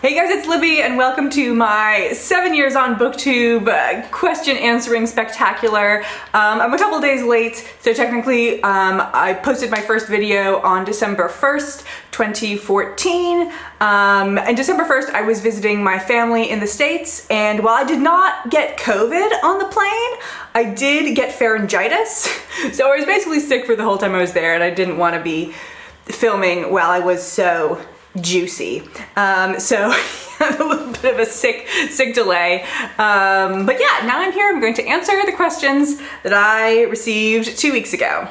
Hey guys, it's Libby and welcome to my 7 years on Booktube question answering spectacular. I'm a couple days late, so technically I posted my first video on December 1st, 2014. And December 1st I was visiting my family in the States, and while I did not get COVID on the plane, I did get pharyngitis. So I was basically sick for the whole time I was there, and I didn't want to be filming while I was so juicy. So a little bit of a sick delay. But yeah, now I'm here. I'm going to answer the questions that I received 2 weeks ago.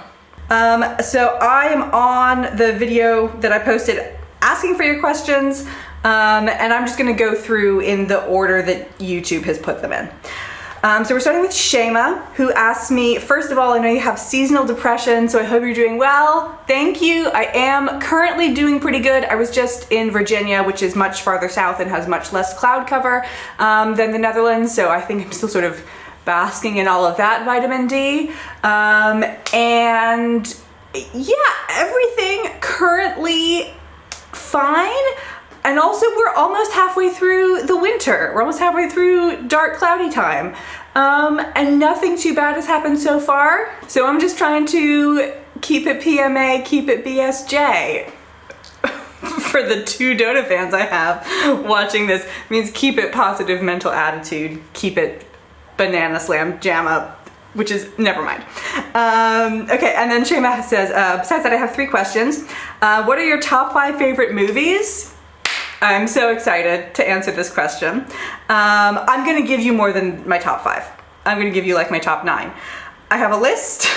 So I am on the video that I posted asking for your questions, and I'm just going to go through in the order that YouTube has put them in. So we're starting with Shema, who asked me, first of all, I know you have seasonal depression, so I hope you're doing well. Thank you. I am currently doing pretty good. I was just in Virginia, which is much farther south and has much less cloud cover than the Netherlands, so I think I'm still sort of basking in all of that vitamin D. And yeah, everything currently fine. And also we're almost halfway through the winter. We're almost halfway through dark, cloudy time. And nothing too bad has happened so far. So I'm just trying to keep it PMA, keep it BSJ. For the 2 Dota fans I have watching this, it means keep it positive mental attitude, keep it banana slam jam up, which is, never mind. Okay, and then Shema says, besides that I have 3 questions. What are your top 5 favorite movies? I'm so excited to answer this question. I'm gonna give you more than my top 5. I'm gonna give you like my top 9. I have a list.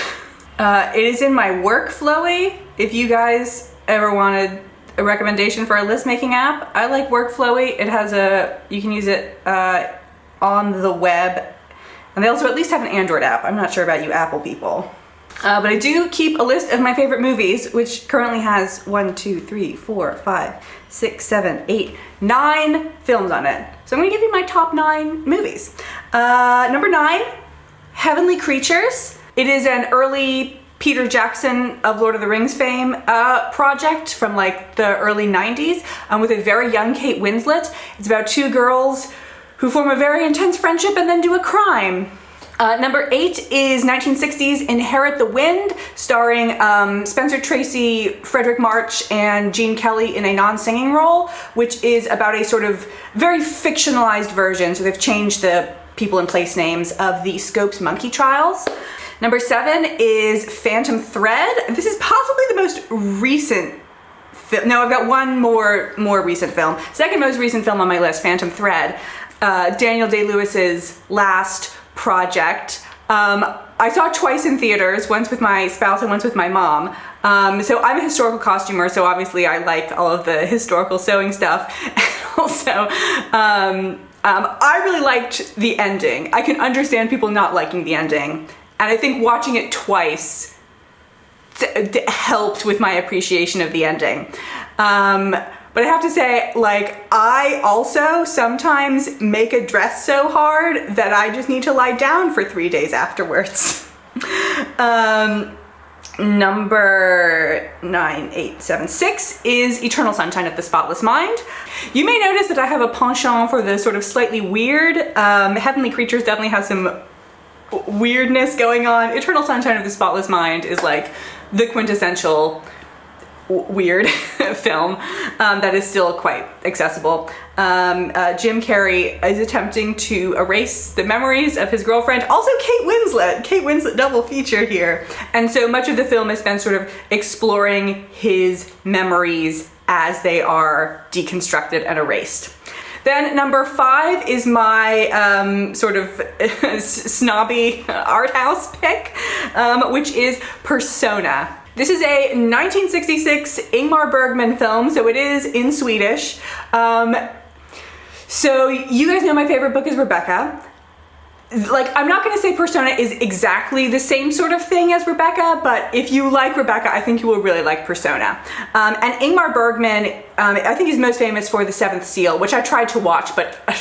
It is in my Workflowy. If you guys ever wanted a recommendation for a list making app, I like Workflowy. It has you can use it on the web. And they also at least have an Android app. I'm not sure about you Apple people. But I do keep a list of my favorite movies, which currently has 1, 2, 3, 4, 5, 6, 7, 8, 9 films on it. So I'm gonna give you my top 9 movies. Number 9, Heavenly Creatures. It is an early Peter Jackson of Lord of the Rings fame project from like the early 90s with a very young Kate Winslet. It's about 2 girls who form a very intense friendship and then do a crime. Number 8 is 1960s Inherit the Wind, starring Spencer Tracy, Frederick March, and Gene Kelly in a non-singing role, which is about a sort of very fictionalized version, so they've changed the people and place names of the Scopes monkey trials. Number 7 is Phantom Thread. This is possibly the most recent film. No, I've got one more recent film. Second most recent film on my list, Phantom Thread. Daniel Day-Lewis's last project. I saw it twice in theaters, once with my spouse and once with my mom. So I'm a historical costumer, so obviously I like all of the historical sewing stuff. And also, I really liked the ending. I can understand people not liking the ending. And I think watching it twice helped with my appreciation of the ending. But I have to say, like, I also sometimes make a dress so hard that I just need to lie down for 3 days afterwards. Number 9, 8, 7, 6 is Eternal Sunshine of the Spotless Mind. You may notice that I have a penchant for the sort of slightly weird. Heavenly Creatures definitely has some weirdness going on. Eternal Sunshine of the Spotless Mind is like the quintessential weird film that is still quite accessible. Jim Carrey is attempting to erase the memories of his girlfriend. Also Kate Winslet double feature here. And so much of the film is spent sort of exploring his memories as they are deconstructed and erased. Then number 5 is my sort of snobby art house pick, which is Persona. This is a 1966 Ingmar Bergman film, so it is in Swedish. So you guys know my favorite book is Rebecca. Like, I'm not gonna say Persona is exactly the same sort of thing as Rebecca, but if you like Rebecca, I think you will really like Persona. And Ingmar Bergman, I think he's most famous for The Seventh Seal, which I tried to watch, but I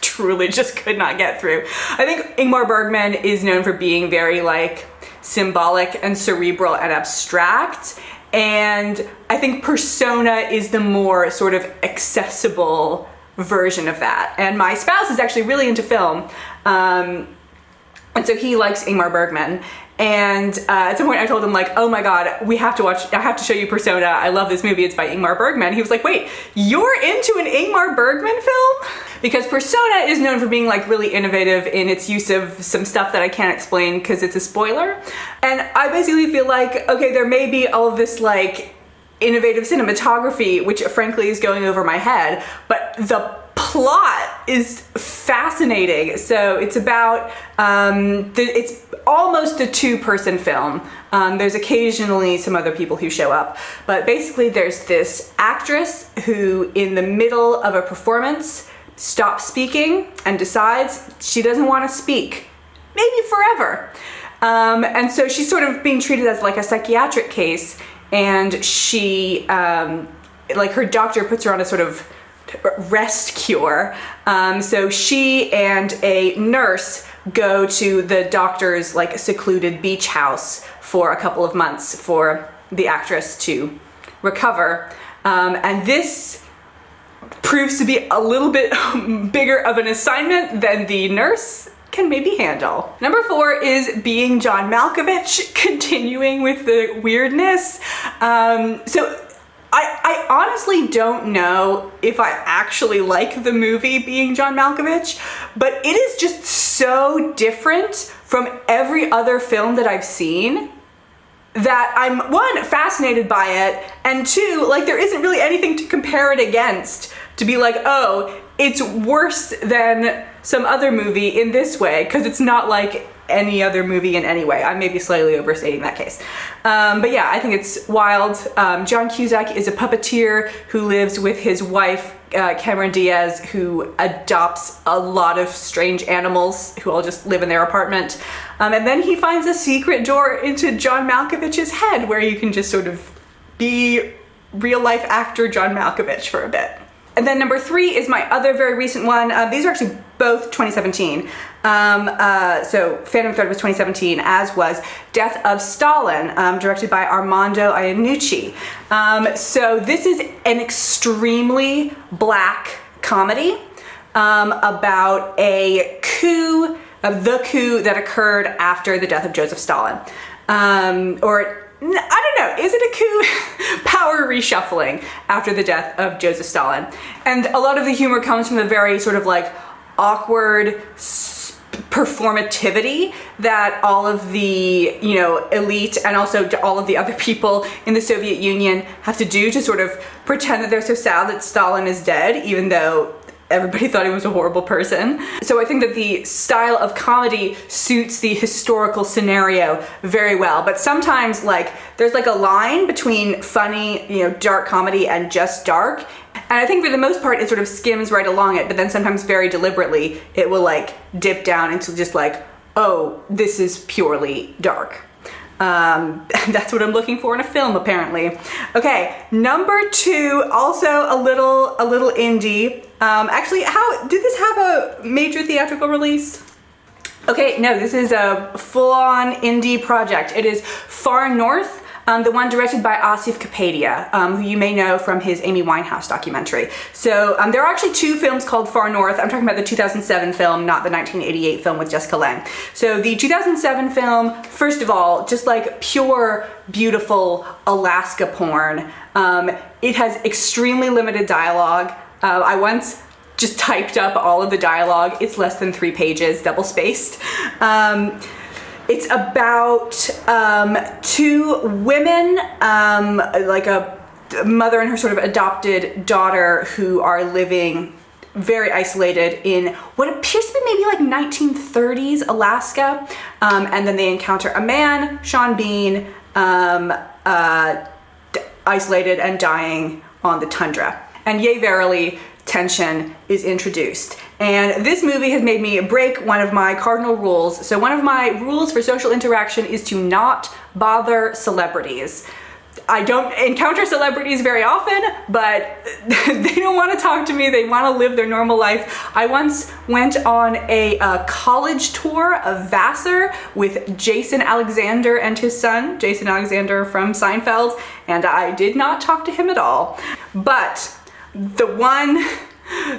truly just could not get through. I think Ingmar Bergman is known for being very like symbolic and cerebral and abstract, and I think Persona is the more sort of accessible version of that. And my spouse is actually really into film. And so he likes Ingmar Bergman. And at some point I told him, like, oh my God, I have to show you Persona. I love this movie. It's by Ingmar Bergman. He was like, wait, you're into an Ingmar Bergman film? Because Persona is known for being like really innovative in its use of some stuff that I can't explain because it's a spoiler. And I basically feel like, okay, there may be all of this like innovative cinematography, which frankly is going over my head, but the plot is fascinating. So it's about, it's almost a two-person film. There's occasionally some other people who show up, but basically there's this actress who in the middle of a performance stops speaking and decides she doesn't want to speak, maybe forever. And so she's sort of being treated as like a psychiatric case, and she, like her doctor puts her on a sort of rest cure. So she and a nurse go to the doctor's like secluded beach house for a couple of months for the actress to recover. And this proves to be a little bit bigger of an assignment than the nurse can maybe handle. Number 4 is Being John Malkovich, continuing with the weirdness. So I honestly don't know if I actually like the movie Being John Malkovich, but it is just so different from every other film that I've seen that I'm, one, fascinated by it, and two, like there isn't really anything to compare it against to be like, oh, it's worse than some other movie in this way, because it's not like any other movie in any way. I may be slightly overstating that case. But yeah, I think it's wild. John Cusack is a puppeteer who lives with his wife, Cameron Diaz, who adopts a lot of strange animals who all just live in their apartment. And then he finds a secret door into John Malkovich's head where you can just sort of be real life actor John Malkovich for a bit. And then number 3 is my other very recent one. These are actually both 2017. So Phantom Thread was 2017, as was Death of Stalin, directed by Armando Iannucci. So this is an extremely black comedy about a coup, the coup that occurred after the death of Joseph Stalin. I don't know, is it a coup? Power reshuffling after the death of Joseph Stalin. And a lot of the humor comes from the very sort of like awkward performativity that all of the, you know, elite and also all of the other people in the Soviet Union have to do to sort of pretend that they're so sad that Stalin is dead, even though everybody thought he was a horrible person. So I think that the style of comedy suits the historical scenario very well. But sometimes, like, there's like a line between funny, you know, dark comedy and just dark. And I think for the most part, it sort of skims right along it, but then sometimes very deliberately, it will like dip down into just like, oh, this is purely dark. That's what I'm looking for in a film, apparently. Okay, number 2, also a little indie. Actually, did this have a major theatrical release? Okay, no, this is a full-on indie project. It is Far North, the one directed by Asif Kapadia, who you may know from his Amy Winehouse documentary. So there are actually 2 films called Far North. I'm talking about the 2007 film, not the 1988 film with Jessica Lange. So the 2007 film, first of all, just like pure, beautiful Alaska porn. It has extremely limited dialogue. I once just typed up all of the dialogue. It's less than 3 pages, double-spaced. It's about 2 women, like a mother and her sort of adopted daughter, who are living very isolated in what appears to be maybe like 1930s Alaska. And then they encounter a man, Sean Bean, isolated and dying on the tundra. And yea, verily, tension is introduced. And this movie has made me break one of my cardinal rules. So one of my rules for social interaction is to not bother celebrities. I don't encounter celebrities very often, but they don't want to talk to me. They want to live their normal life. I once went on a college tour of Vassar with Jason Alexander and his son, Jason Alexander from Seinfeld, and I did not talk to him at all. But the one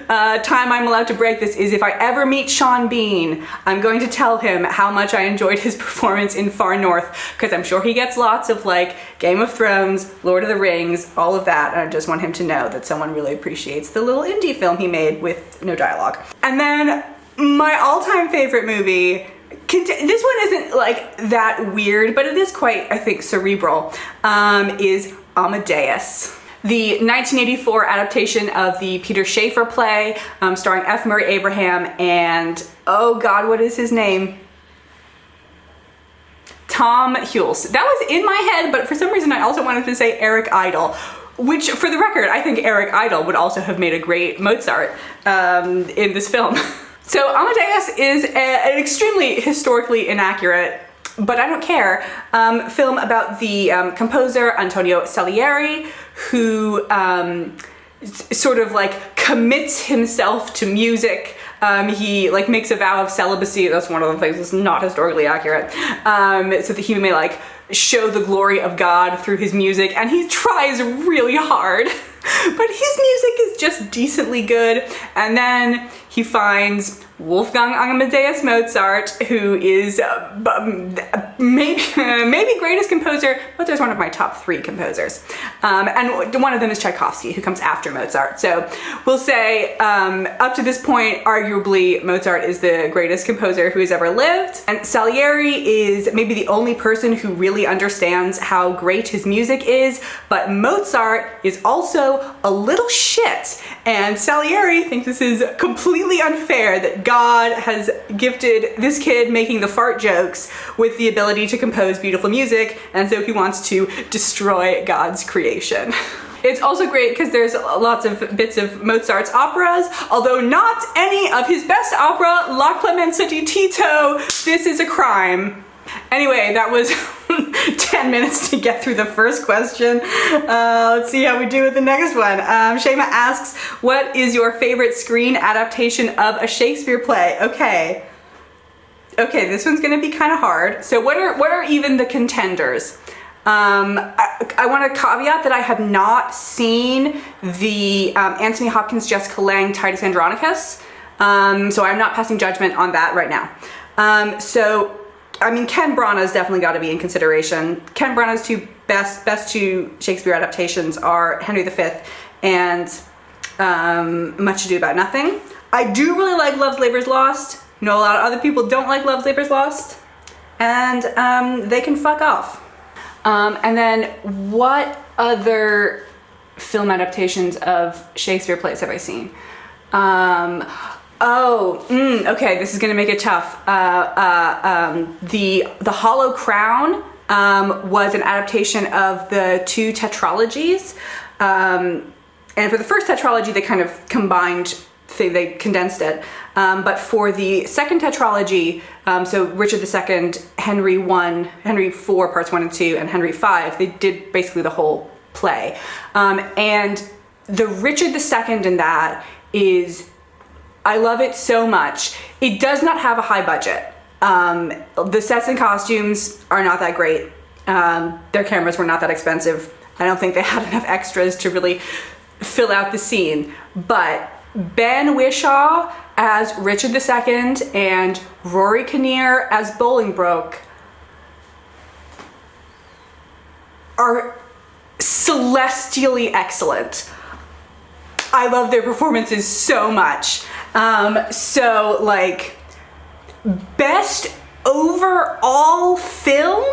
time I'm allowed to break this is if I ever meet Sean Bean, I'm going to tell him how much I enjoyed his performance in Far North, because I'm sure he gets lots of like Game of Thrones, Lord of the Rings, all of that, and I just want him to know that someone really appreciates the little indie film he made with no dialogue. And then my all-time favorite movie, this one isn't like that weird, but it is quite, I think, cerebral, is Amadeus. The 1984 adaptation of the Peter Shaffer play, starring F. Murray Abraham and, oh God, what is his name? Tom Hulce. That was in my head, but for some reason I also wanted to say Eric Idle, which, for the record, I think Eric Idle would also have made a great Mozart in this film. So Amadeus is an extremely historically inaccurate, but I don't care, film about the composer Antonio Salieri, who sort of like commits himself to music. He like makes a vow of celibacy. That's one of the things that's not historically accurate. So that he may like show the glory of God through his music, and he tries really hard. But his music is just decently good. And then he finds Wolfgang Amadeus Mozart, who is maybe greatest composer. Mozart's one of my top 3 composers. And one of them is Tchaikovsky, who comes after Mozart. So we'll say up to this point, arguably, Mozart is the greatest composer who has ever lived. And Salieri is maybe the only person who really understands how great his music is, but Mozart is also a little shit. And Salieri thinks this is completely unfair that God has gifted this kid making the fart jokes with the ability to compose beautiful music, and so he wants to destroy God's creation. It's also great because there's lots of bits of Mozart's operas, although not any of his best opera, La Clemenza di Tito, This is a Crime. Anyway, that was 10 minutes to get through the first question. Let's see how we do with the next one. Shema asks, what is your favorite screen adaptation of a Shakespeare play? Okay, this one's gonna be kind of hard. So what are even the contenders? I want to caveat that I have not seen the Anthony Hopkins, Jessica Lange, Titus Andronicus, so I'm not passing judgment on that right now. So I mean, Ken Branagh's definitely got to be in consideration. Ken Branagh's best two Shakespeare adaptations are Henry V and Much Ado About Nothing. I do really like Love's Labour's Lost. Know a lot of other people don't like Love's Labour's Lost, and they can fuck off. And then what other film adaptations of Shakespeare plays have I seen? Okay, this is gonna make it tough. The Hollow Crown was an adaptation of the 2 tetralogies. And for the first tetralogy, they kind of combined, they condensed it. But for the second tetralogy, so Richard II, Henry IV, parts 1 and 2, and Henry V, they did basically the whole play. And the Richard II in that is, I love it so much. It does not have a high budget. The sets and costumes are not that great. Their cameras were not that expensive. I don't think they had enough extras to really fill out the scene. But Ben Whishaw as Richard II and Rory Kinnear as Bolingbroke are celestially excellent. I love their performances so much. So like, best overall film?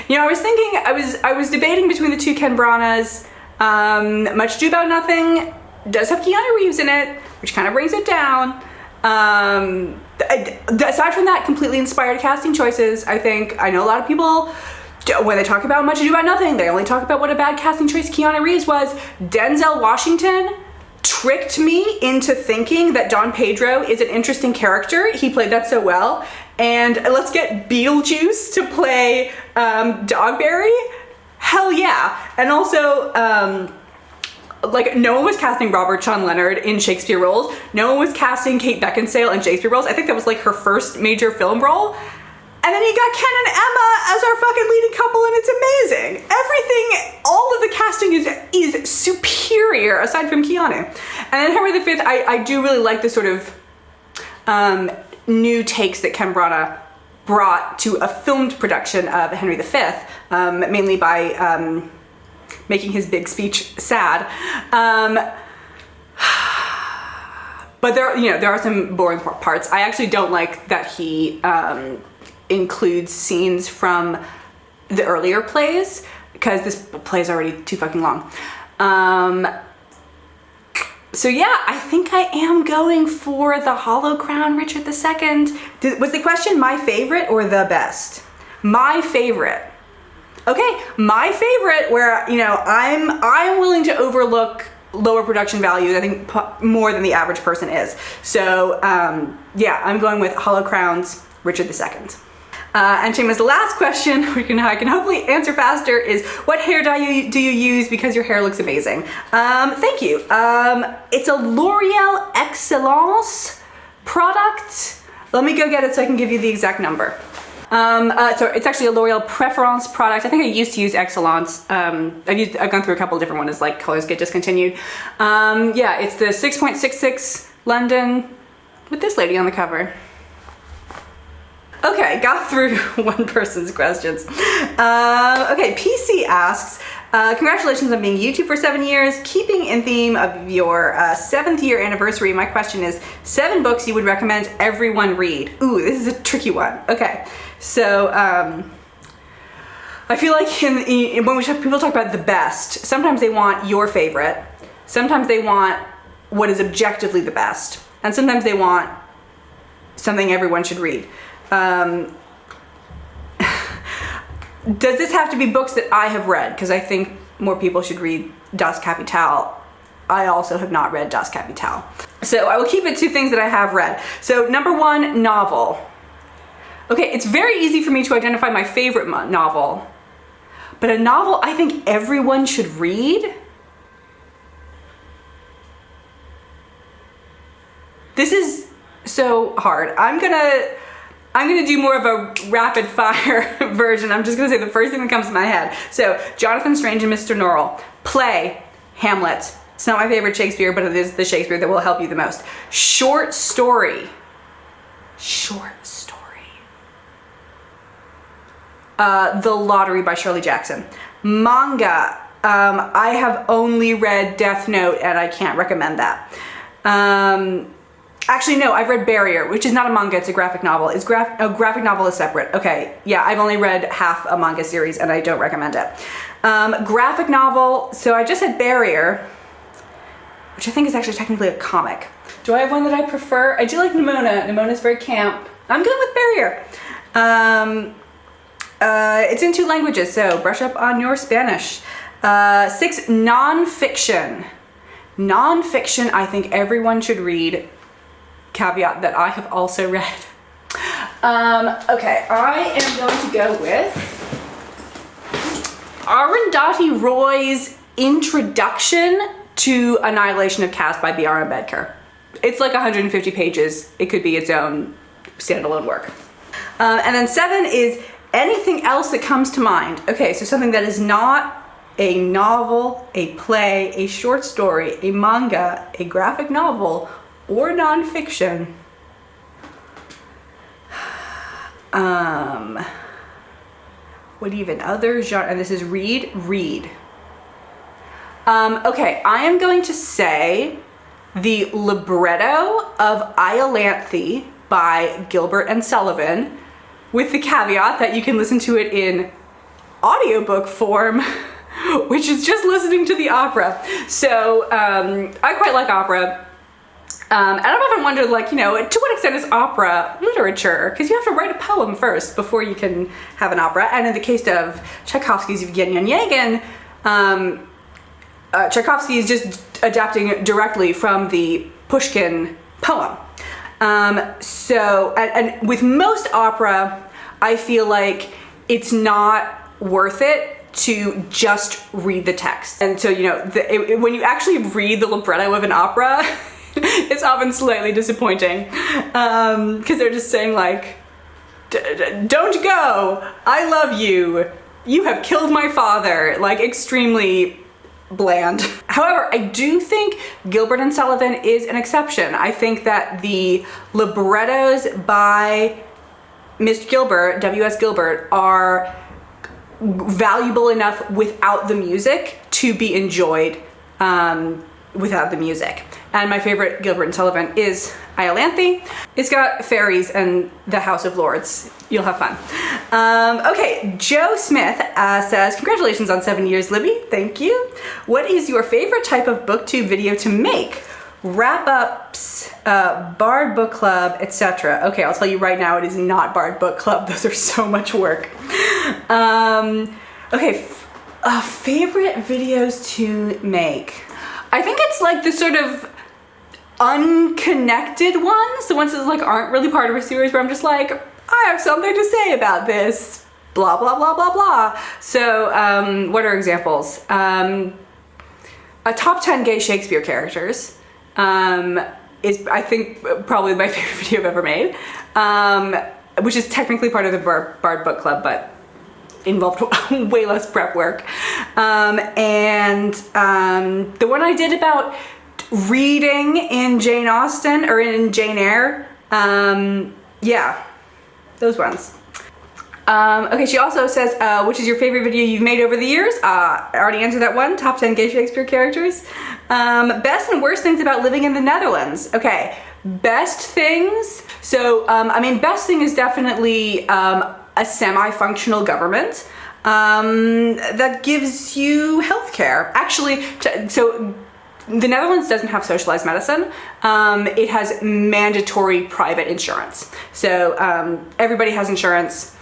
You know, I was debating between the 2 Ken Branaghs. Much Ado About Nothing does have Keanu Reeves in it, which kind of brings it down. Aside from that, completely inspired casting choices. I know a lot of people, when they talk about Much Ado About Nothing, they only talk about what a bad casting choice Keanu Reeves was. Denzel Washington tricked me into thinking that Don Pedro is an interesting character. He played that so well. And let's get Beetlejuice to play Dogberry. Hell yeah. And also, like, no one was casting Robert Sean Leonard in Shakespeare roles. No one was casting Kate Beckinsale in Shakespeare roles. I think that was like her first major film role. And then you got Ken and Emma as our fucking leading couple, and it's amazing. Everything, all all of the casting is superior aside from Keanu. And then Henry V, I do really like the sort of new takes that Ken brought to a filmed production of Henry V, mainly by making his big speech sad. But there are some boring parts. I actually don't like that he includes scenes from the earlier plays, because this play is already too fucking long. So yeah, I think I am going for the Hollow Crown Richard II. Was the question my favorite or the best? My favorite. Okay, my favorite, where I'm willing to overlook lower production values, I think more than the average person is. So yeah, I'm going with Hollow Crown's Richard II. And Seamus, the last question I can hopefully answer faster is, what hair dye do you use, because your hair looks amazing? Thank you. It's a L'Oreal Excellence product. Let me go get it so I can give you the exact number. So it's actually a L'Oreal Preference product. I think I used to use Excellence. I've gone through a couple of different ones as like colors get discontinued. Yeah, it's the 6.66 London with this lady on the cover. Okay, got through one person's questions. Okay, PC asks, congratulations on being YouTube for 7 years. Keeping in theme of your 7th year anniversary, my question is 7 books you would recommend everyone read. Ooh, this is a tricky one. Okay, so I feel like when people talk about the best, sometimes they want your favorite, sometimes they want what is objectively the best, and sometimes they want something everyone should read. Does this have to be books that I have read? Because I think more people should read Das Kapital. I also have not read Das Kapital. So I will keep it to things that I have read. So number 1, novel. Okay, it's very easy for me to identify my favorite novel, but a novel I think everyone should read? This is so hard. I'm gonna do more of a rapid fire version. I'm just gonna say the first thing that comes to my head. So, Jonathan Strange and Mr. Norrell. Play, Hamlet. It's not my favorite Shakespeare, but it is the Shakespeare that will help you the most. Short story. Short story. The Lottery by Shirley Jackson. Manga. I have only read Death Note and I can't recommend that. Actually, no, I've read Barrier, which is not a manga, it's a graphic novel. A graphic novel is separate. Okay, yeah, I've only read half a manga series and I don't recommend it. Graphic novel, so I just said Barrier, which I think is actually technically a comic. Do I have one that I prefer? I do like Nimona. Nimona's very camp. I'm good with Barrier. It's in 2 languages, so brush up on your Spanish. 6, non-fiction. Non-fiction, I think everyone should read. Caveat that I have also read. Okay, I am going to go with Arundhati Roy's Introduction to Annihilation of Caste by B.R. Ambedkar. It's like 150 pages. It could be its own standalone work. And then 7 is anything else that comes to mind. Okay, so something that is not a novel, a play, a short story, a manga, a graphic novel, or nonfiction. What even other genre? And this is read. Okay, I am going to say the libretto of Iolanthe by Gilbert and Sullivan, with the caveat that you can listen to it in audiobook form, which is just listening to the opera. So I quite like opera. And I've often wondered, like, to what extent is opera literature? Because you have to write a poem first before you can have an opera. And in the case of Tchaikovsky's Evgeny Onegin, Tchaikovsky is just adapting directly from the Pushkin poem. So with most opera, I feel like it's not worth it to just read the text. And so, when you actually read the libretto of an opera, it's often slightly disappointing, because they're just saying like, don't go, I love you, you have killed my father, like extremely bland. However, I do think Gilbert and Sullivan is an exception. I think that the librettos by Mr. Gilbert, W.S. Gilbert, are valuable enough without the music to be enjoyed without the music. And my favorite Gilbert and Sullivan is Iolanthe. It's got fairies and the House of Lords. You'll have fun. Okay, Joe Smith says, congratulations on 7 years, Libby. Thank you. What is your favorite type of booktube video to make? Wrap-ups, Bard Book Club, etc. Okay, I'll tell you right now, it is not Bard Book Club. Those are so much work. Okay, favorite videos to make. I think it's like the sort of unconnected ones, the ones that like aren't really part of a series where I'm just like, I have something to say about this, blah, blah, blah, blah, blah. So, what are examples? A top 10 gay Shakespeare characters is, I think, probably my favorite video I've ever made, which is technically part of the Bard Book Club, but involved way less prep work. And the one I did about reading in Jane Austen or in Jane Eyre, yeah, those ones. Okay, she also says, which is your favorite video you've made over the years? I already answered that one, top 10 gay Shakespeare characters. Best and worst things about living in the Netherlands. Okay, best things. So, I mean, best thing is definitely a semi-functional government that gives you healthcare. Actually, so the Netherlands doesn't have socialized medicine. It has mandatory private insurance. So everybody has insurance,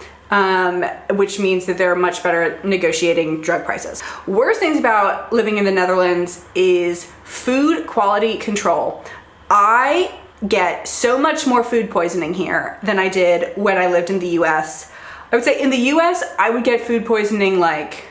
which means that they're much better at negotiating drug prices. Worst things about living in the Netherlands is food quality control. I get so much more food poisoning here than I did when I lived in the US. I would say in the US, I would get food poisoning like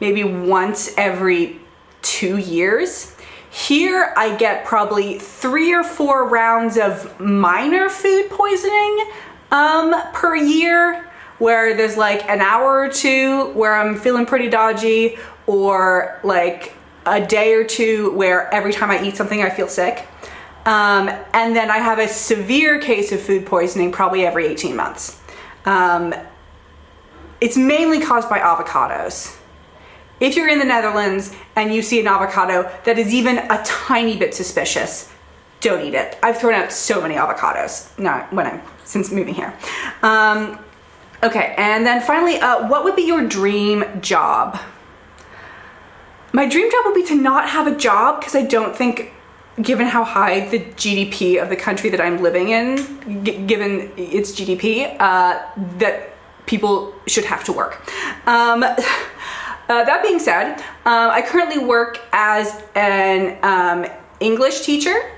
maybe once every 2 years. Here, I get probably 3 or 4 rounds of minor food poisoning per year, where there's like an hour or two where I'm feeling pretty dodgy, or like a day or two where every time I eat something I feel sick. And then I have a severe case of food poisoning probably every 18 months. It's mainly caused by avocados. If you're in the Netherlands and you see an avocado that is even a tiny bit suspicious, don't eat it. I've thrown out so many avocados since moving here. Okay, and then finally, what would be your dream job? My dream job would be to not have a job, because I don't think, given how high the GDP of the country that I'm living in, given its GDP, that people should have to work. That being said, I currently work as an English teacher.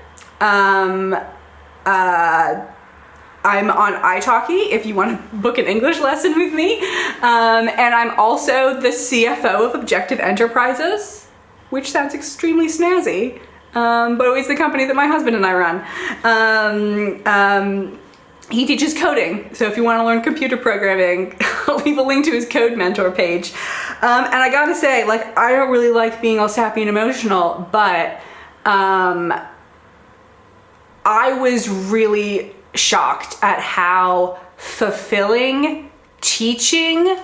I'm on italki if you want to book an English lesson with me. And I'm also the CFO of Objective Enterprises, which sounds extremely snazzy, but it's the company that my husband and I run. He teaches coding, so if you want to learn computer programming, I'll leave a link to his Code Mentor page. And I gotta say, like, I don't really like being all sappy and emotional, but I was really shocked at how fulfilling teaching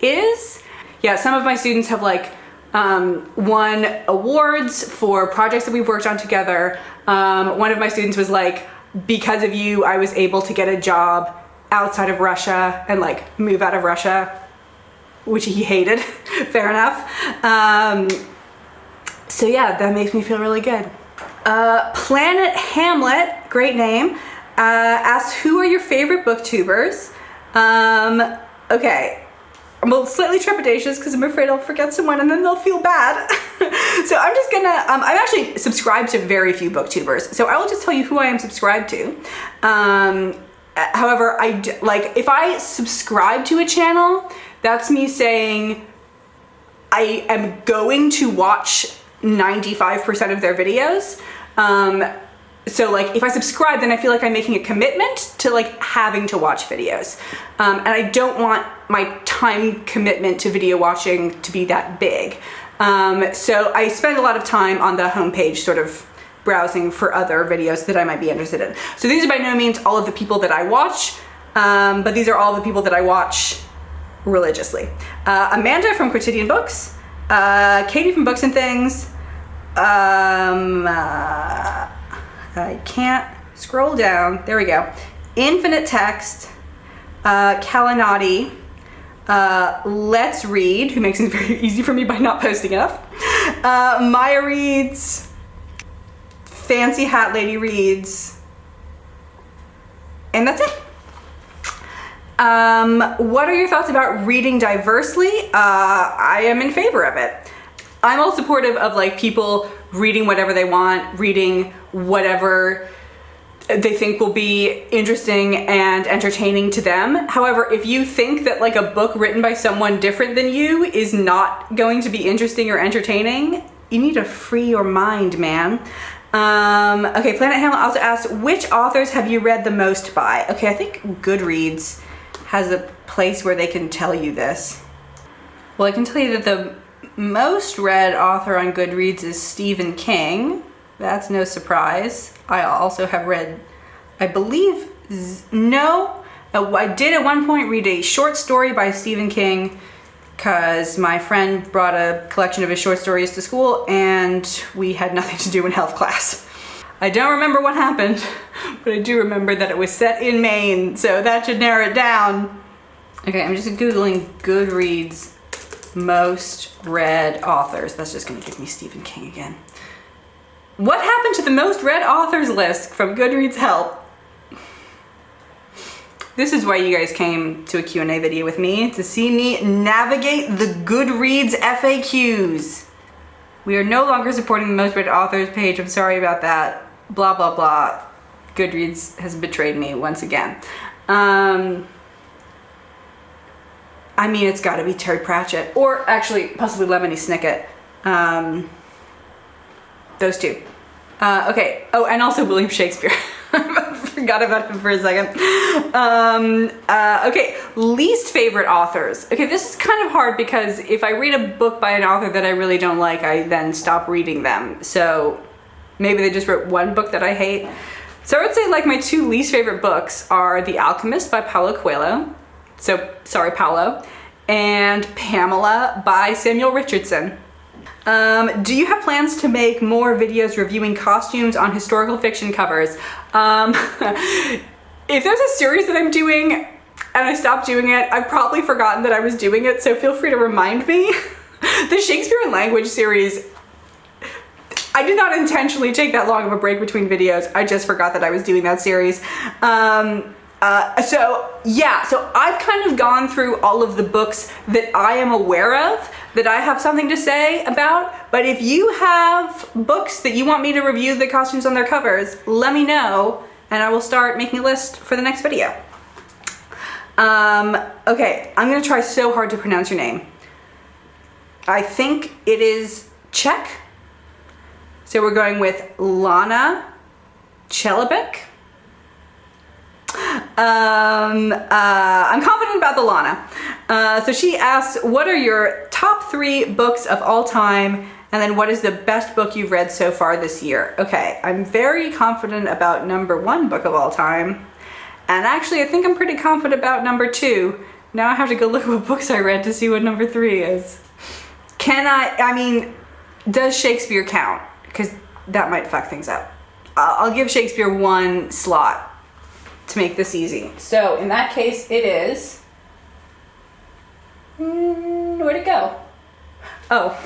is. Yeah, some of my students have like won awards for projects that we've worked on together. One of my students was like, because of you, I was able to get a job outside of Russia and like move out of Russia, which he hated. Fair enough. So yeah, that makes me feel really good. Planet Hamlet, great name, asks, who are your favorite booktubers? Okay, I'm a slightly trepidatious because I'm afraid I'll forget someone and then they'll feel bad. So I'm just gonna, I'm actually subscribed to very few booktubers, so I will just tell you who I am subscribed to. However, if I subscribe to a channel, that's me saying I am going to watch 95% of their videos. So like if I subscribe, then I feel like I'm making a commitment to like having to watch videos. And I don't want my time commitment to video watching to be that big. So I spend a lot of time on the homepage sort of browsing for other videos that I might be interested in. So these are by no means all of the people that I watch, but these are all the people that I watch religiously. Amanda from Quotidian Books, Katie from Books and Things, I can't scroll down. There we go. Infinite Text, Kalinati, Let's Read, who makes it very easy for me by not posting enough. Maya Reads, Fancy Hat Lady Reads, and that's it. What are your thoughts about reading diversely? I am in favor of it. I'm all supportive of like people reading whatever they want, reading whatever they think will be interesting and entertaining to them. However, if you think that like a book written by someone different than you is not going to be interesting or entertaining, you need to free your mind, man. Okay, Planet Hamlet also asked, which authors have you read the most by? Okay, I think Goodreads has a place where they can tell you this. Well, I can tell you that the most read author on Goodreads is Stephen King. That's no surprise. I also have read, I believe, I did at one point read a short story by Stephen King because my friend brought a collection of his short stories to school and we had nothing to do in health class. I don't remember what happened, but I do remember that it was set in Maine, so that should narrow it down. Okay, I'm just Googling Goodreads most read authors. That's just gonna give me Stephen King again. What happened to the most read authors list from Goodreads help? This is why you guys came to a Q&A video with me, to see me navigate the Goodreads FAQs. We are no longer supporting the most read authors page. I'm sorry about that. Blah, blah, blah. Goodreads has betrayed me once again. I mean, it's gotta be Terry Pratchett, or actually possibly Lemony Snicket. Those two. Okay, oh, and also William Shakespeare. I forgot about him for a second. Okay, least favorite authors. Okay, this is kind of hard because if I read a book by an author that I really don't like, I then stop reading them. So maybe they just wrote one book that I hate. So I would say like my two least favorite books are The Alchemist by Paulo Coelho. So, sorry, Paulo. And Pamela by Samuel Richardson. Do you have plans to make more videos reviewing costumes on historical fiction covers? If there's a series that I'm doing and I stopped doing it, I've probably forgotten that I was doing it, so feel free to remind me. The Shakespeare and Language series, I did not intentionally take that long of a break between videos. I just forgot that I was doing that series. So I've kind of gone through all of the books that I am aware of that I have something to say about, but if you have books that you want me to review the costumes on their covers, let me know and I will start making a list for the next video. Okay, I'm gonna try so hard to pronounce your name. I think it is Czech. So we're going with Lana Chelebek. I'm confident about the Lana. So she asks, what are your top 3 books of all time? And then what is the best book you've read so far this year? Okay, I'm very confident about number 1 book of all time. And actually, I think I'm pretty confident about number 2. Now I have to go look at what books I read to see what number 3 is. Does Shakespeare count? Because that might fuck things up. I'll give Shakespeare 1 slot to make this easy. So in that case, it is, where'd it go? Oh,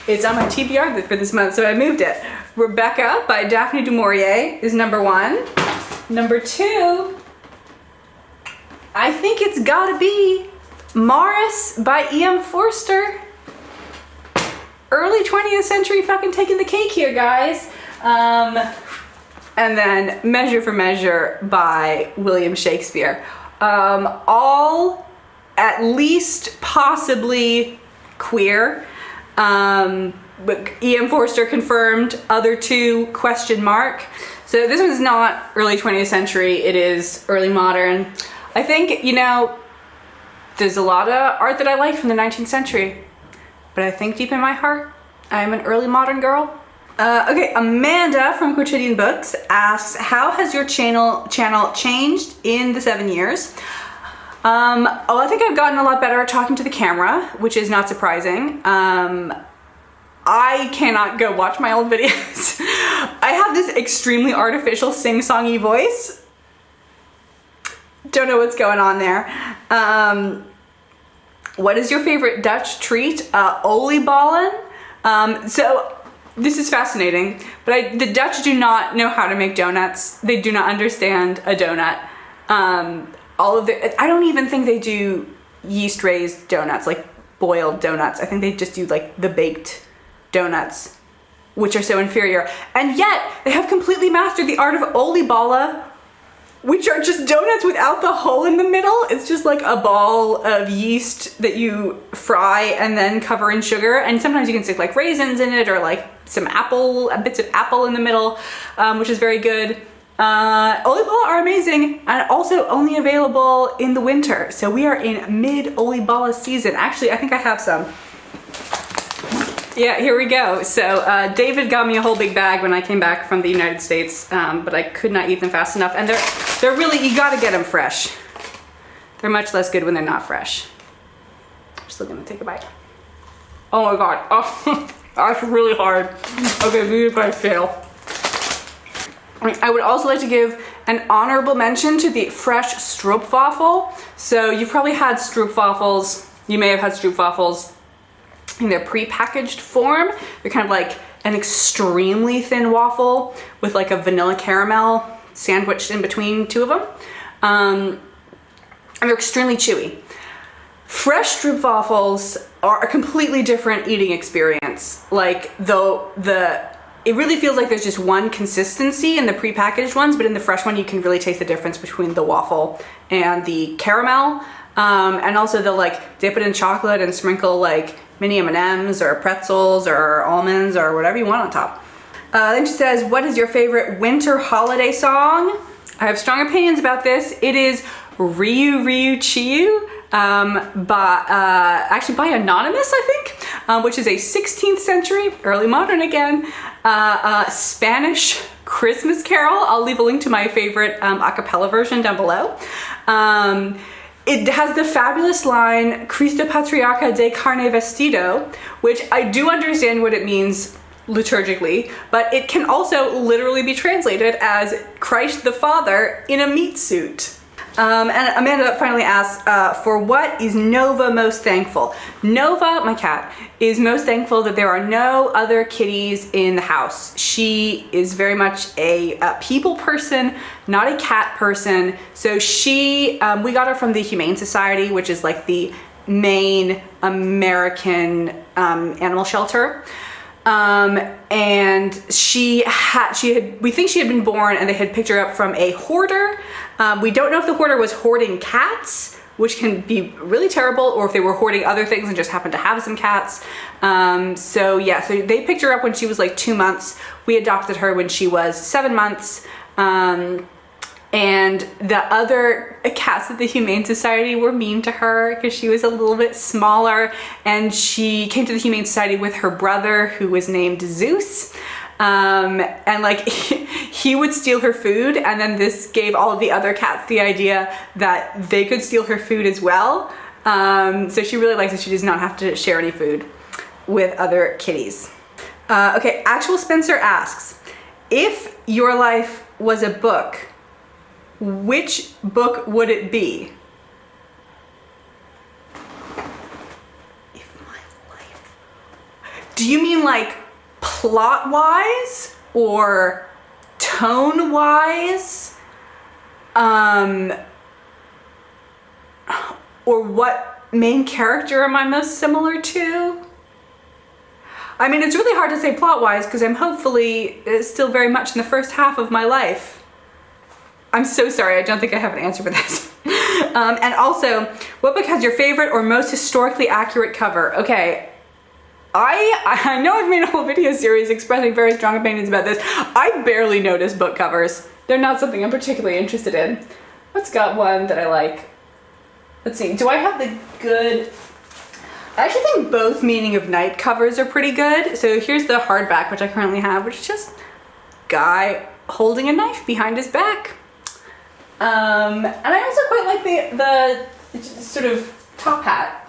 it's on my TBR for this month, so I moved it. Rebecca by Daphne du Maurier is number 1. Number 2, I think it's gotta be Maurice by E M Forster. Early 20th century fucking taking the cake here, guys. And then Measure for Measure by William Shakespeare. All at least possibly queer. But E M Forster confirmed. Other two, question mark. So this one's not early 20th century, it is early modern. I think, you know, there's a lot of art that I like from the 19th century, but I think deep in my heart, I am an early modern girl. Okay, Amanda from Quotidian Books asks, how has your channel changed in the 7 years? I think I've gotten a lot better at talking to the camera, which is not surprising. I cannot go watch my old videos. I have this extremely artificial sing-songy voice. Don't know what's going on there. What is your favorite Dutch treat? Oliebollen. So this is fascinating, but the Dutch do not know how to make donuts. They do not understand a donut. I don't even think they do yeast raised donuts, like boiled donuts. I think they just do like the baked donuts, which are so inferior. And yet they have completely mastered the art of oliebollen, which are just donuts without the hole in the middle. It's just like a ball of yeast that you fry and then cover in sugar. And sometimes you can stick like raisins in it or like some bits of apple in the middle, which is very good. Oliebollen are amazing and also only available in the winter. So we are in mid oliebollen season. Actually, I think I have some. Yeah, here we go. So David got me a whole big bag when I came back from the United States, but I could not eat them fast enough. And they're really, you gotta get them fresh. They're much less good when they're not fresh. I'm still gonna take a bite. Oh my God, oh, that's really hard. Okay, maybe if I fail. I would also like to give an honorable mention to the fresh stroopwafel. So you've probably had stroopwafels, you may have had stroopwafels in their pre-packaged form. They're kind of like an extremely thin waffle with like a vanilla caramel sandwiched in between two of them. And they're extremely chewy. Fresh stroopwafels are a completely different eating experience. Like it really feels like there's just one consistency in the pre-packaged ones, but in the fresh one you can really taste the difference between the waffle and the caramel. And also they'll like dip it in chocolate and sprinkle like mini M&Ms or pretzels or almonds or whatever you want on top. Then she says, what is your favorite winter holiday song? I have strong opinions about this. It is Ryu Ryu Chiyu, actually by Anonymous, I think, which is a 16th century, early modern again, Spanish Christmas carol. I'll leave a link to my favorite a cappella version down below. It has the fabulous line, Cristo Patriarca de carne vestido, which I do understand what it means liturgically, but it can also literally be translated as Christ the Father in a meat suit. And Amanda finally asks, for what is Nova most thankful? Nova, my cat, is most thankful that there are no other kitties in the house. She is very much a people person, not a cat person. So we got her from the Humane Society, which is like the main American animal shelter. And we think she had been born and they had picked her up from a hoarder. We don't know if the hoarder was hoarding cats, which can be really terrible, or if they were hoarding other things and just happened to have some cats. So they picked her up when she was like 2 months. We adopted her when she was 7 months. And the other cats at the Humane Society were mean to her because she was a little bit smaller, and she came to the Humane Society with her brother who was named Zeus. And like he would steal her food, and then this gave all of the other cats the idea that they could steal her food as well. So she really likes that she does not have to share any food with other kitties. Okay, Actual Spencer asks, if your life was a book, which book would it be? If my life... Do you mean like plot-wise or tone-wise? Or what main character am I most similar to? I mean, it's really hard to say plot-wise because I'm hopefully still very much in the first half of my life. I'm so sorry, I don't think I have an answer for this. And also, what book has your favorite or most historically accurate cover? Okay, I know I've made a whole video series expressing very strong opinions about this. I barely notice book covers. They're not something I'm particularly interested in. What's got one that I like? Let's see, do I have the good... I actually think both Meaning of Night covers are pretty good. So here's the hardback, which I currently have, which is just guy holding a knife behind his back. And I also quite like the sort of top hat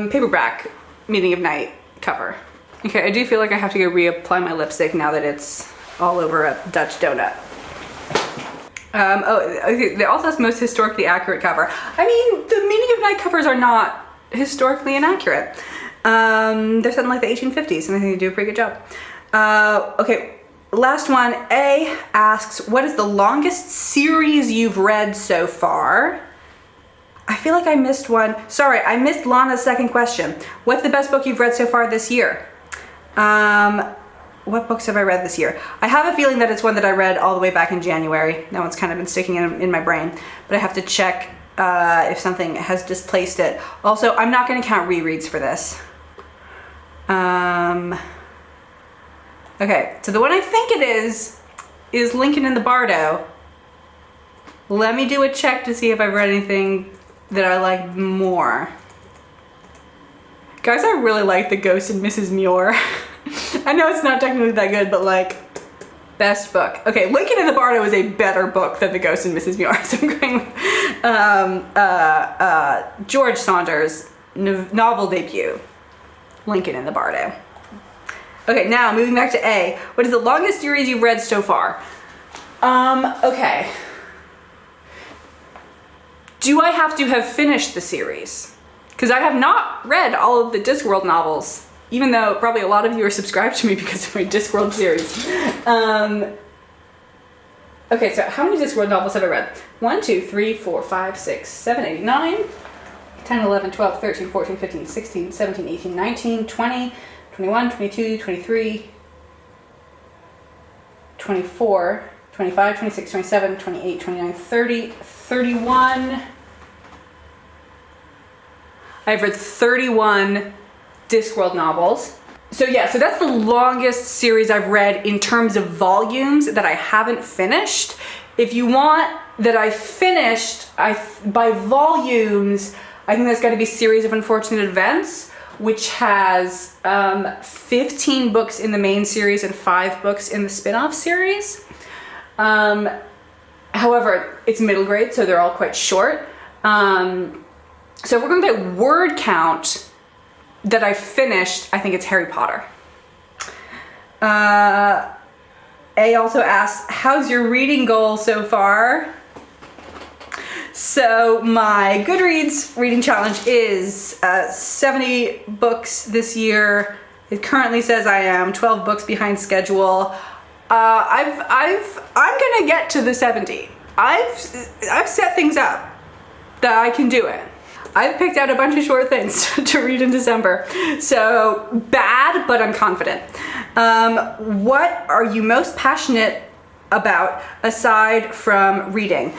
paperback Meaning of Night cover. Okay, I do feel like I have to go reapply my lipstick now that it's all over a Dutch donut. Okay, they also have the most historically accurate cover. I mean, the Meaning of Night covers are not historically inaccurate. They're something like the 1850s, and I think they do a pretty good job. Okay, last one. A asks, what is the longest series you've read so far? I feel like I missed one. Sorry, I missed Lana's second question. What's the best book you've read so far this year? What books have I read this year? I have a feeling that it's one that I read all the way back in January. That one's kind of been sticking in my brain, but I have to check if something has displaced it. Also, I'm not going to count rereads for this. Okay, so the one I think it is Lincoln in the Bardo. Let me do a check to see if I've read anything that I like more. Guys, I really like The Ghost and Mrs. Muir. I know it's not technically that good, but like, best book. Okay, Lincoln in the Bardo is a better book than The Ghost and Mrs. Muir, so I'm going with George Saunders' novel debut, Lincoln in the Bardo. Okay, now moving back to A. What is the longest series you've read so far? Okay. Do I have to have finished the series? Because I have not read all of the Discworld novels, even though probably a lot of you are subscribed to me because of my Discworld series. Okay, so how many Discworld novels have I read? 1, 2, 3, 4, 5, 6, 7, 8, 9, 10, 11, 12, 13, 14, 15, 16, 17, 18, 19, 20, 21, 22, 23, 24, 25, 26, 27, 28, 29, 30, 31. I've read 31 Discworld novels. So yeah, so that's the longest series I've read in terms of volumes that I haven't finished. If you want that I finished by volumes, I think that's got to be Series of Unfortunate Events, which has 15 books in the main series and 5 books in the spin-off series. However, it's middle grade, so they're all quite short. So if we're going by word count that I finished, I think it's Harry Potter. A also asks, how's your reading goal so far? So my Goodreads reading challenge is 70 books this year. It currently says I am 12 books behind schedule. I'm gonna get to the 70. I've set things up that I can do it. I've picked out a bunch of short things to read in December. So bad, but I'm confident. What are you most passionate about aside from reading?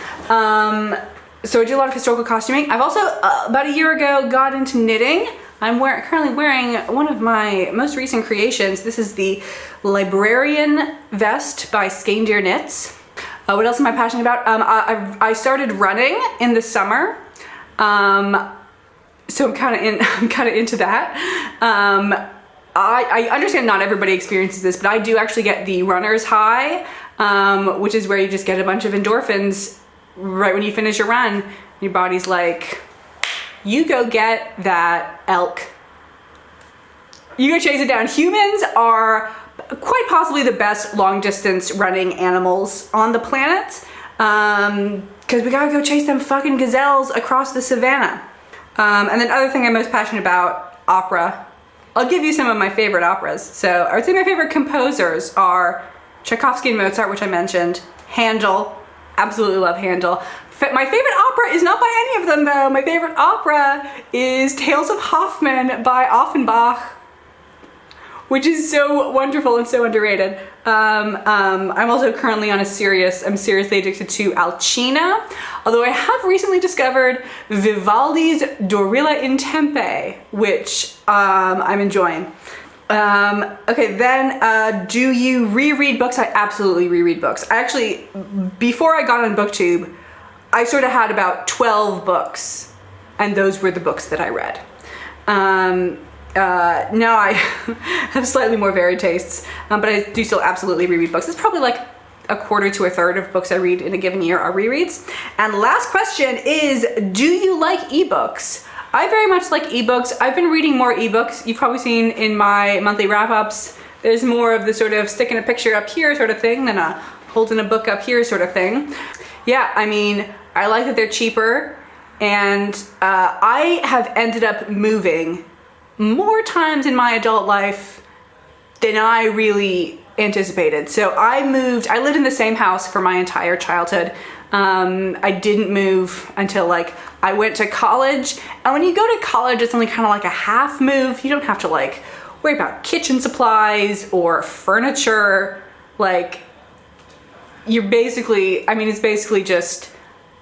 So I do a lot of historical costuming. I've also, about a year ago, got into knitting. I'm currently wearing one of my most recent creations. This is the Librarian Vest by Skein-Deer Knits. What else am I passionate about? I started running in the summer. So I'm kind of into that. I understand not everybody experiences this, but I do actually get the runner's high, which is where you just get a bunch of endorphins right when you finish your run. Your body's like, you go get that elk. You go chase it down. Humans are quite possibly the best long distance running animals on the planet. Because we gotta go chase them fucking gazelles across the savannah. And then other thing I'm most passionate about, opera. I'll give you some of my favorite operas. So I would say my favorite composers are Tchaikovsky and Mozart, which I mentioned, Handel, absolutely love Handel. My favorite opera is not by any of them though. My favorite opera is Tales of Hoffmann by Offenbach, which is so wonderful and so underrated. I'm also currently on I'm seriously addicted to Alcina, although I have recently discovered Vivaldi's Dorilla in Tempe, which I'm enjoying. Okay, then do you reread books? I absolutely reread books. I actually, before I got on Booktube, I sort of had about 12 books, and those were the books that I read. Now I have slightly more varied tastes, but I do still absolutely reread books. It's probably like a quarter to a third of books I read in a given year are rereads. And last question is, do you like ebooks? I very much like ebooks. I've been reading more ebooks. You've probably seen in my monthly wrap-ups, there's more of the sort of sticking a picture up here sort of thing than a holding a book up here sort of thing. Yeah, I mean, I like that they're cheaper, and I have ended up moving more times in my adult life than I really anticipated. So I lived in the same house for my entire childhood. I didn't move until like I went to college, and when you go to college, it's only kind of like a half move. You don't have to like worry about kitchen supplies or furniture. Like, you're basically, I mean, it's basically just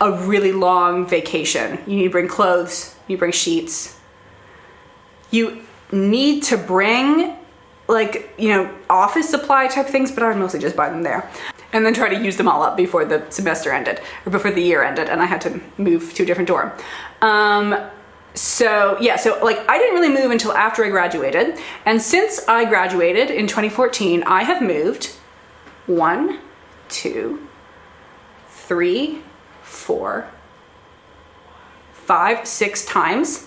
a really long vacation. You need to bring clothes, you bring sheets. You need to bring like, you know, office supply type things, but I would mostly just buy them there. And then try to use them all up before the semester ended, or before the year ended, and I had to move to a different dorm. So like I didn't really move until after I graduated. And since I graduated in 2014, I have moved 1, 2, 3, 4, 5, 6 times.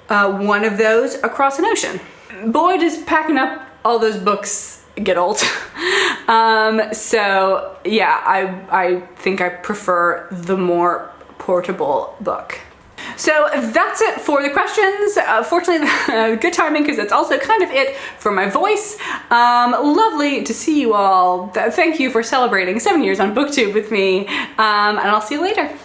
One of those across an ocean. Boy, does packing up all those books get old. So yeah, I think I prefer the more portable book. So that's it for the questions. Fortunately, good timing, because that's also kind of it for my voice. Lovely to see you all. Thank you for celebrating 7 years on Booktube with me, and I'll see you later.